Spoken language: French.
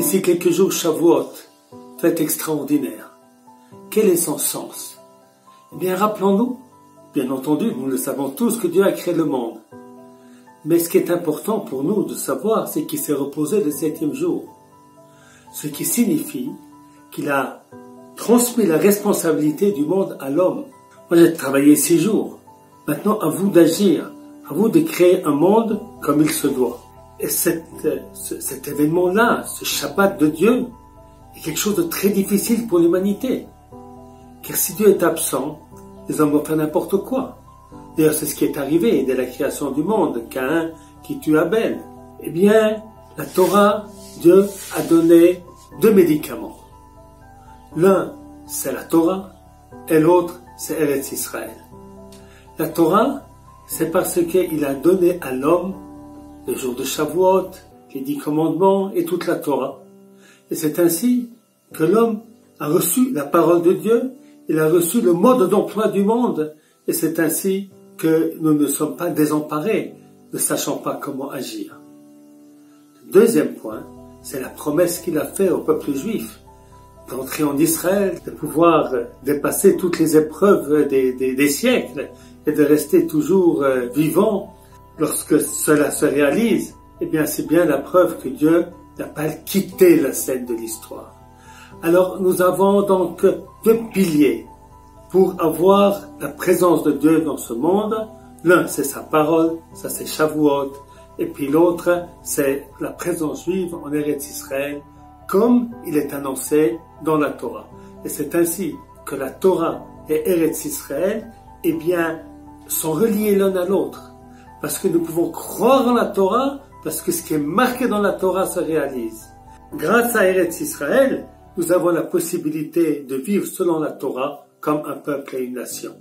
D'ici quelques jours, Shavuot, fête extraordinaire. Quel est son sens? Eh bien, rappelons-nous, bien entendu, nous le savons tous, que Dieu a créé le monde. Mais ce qui est important pour nous de savoir, c'est qu'il s'est reposé le 7e jour. Ce qui signifie qu'il a transmis la responsabilité du monde à l'homme. Moi, j'ai travaillé 6 jours. Maintenant, à vous d'agir, à vous de créer un monde comme il se doit. Et cet événement-là, ce Shabbat de Dieu, est quelque chose de très difficile pour l'humanité. Car si Dieu est absent, les hommes vont faire n'importe quoi. D'ailleurs, c'est ce qui est arrivé dès la création du monde, Caïn qui tue Abel. Eh bien, la Torah, Dieu a donné 2 médicaments. L'un, c'est la Torah, et l'autre, c'est Eretz Israël. La Torah, c'est parce qu'il a donné à l'homme le jour de Shavuot, les 10 commandements et toute la Torah. Et c'est ainsi que l'homme a reçu la parole de Dieu, il a reçu le mode d'emploi du monde, et c'est ainsi que nous ne sommes pas désemparés, ne sachant pas comment agir. Le deuxième point, c'est la promesse qu'il a faite au peuple juif, d'entrer en Israël, de pouvoir dépasser toutes les épreuves des siècles, et de rester toujours vivant. Lorsque cela se réalise, eh bien c'est bien la preuve que Dieu n'a pas quitté la scène de l'histoire. Alors nous avons donc 2 piliers pour avoir la présence de Dieu dans ce monde. L'un, c'est sa parole, ça c'est Shavuot, et puis l'autre, c'est la présence juive en Eretz Israël, comme il est annoncé dans la Torah. Et c'est ainsi que la Torah et Eretz Israël, eh bien, sont reliés l'un à l'autre. Parce que nous pouvons croire en la Torah, parce que ce qui est marqué dans la Torah se réalise. Grâce à Eretz Israël, nous avons la possibilité de vivre selon la Torah comme un peuple et une nation.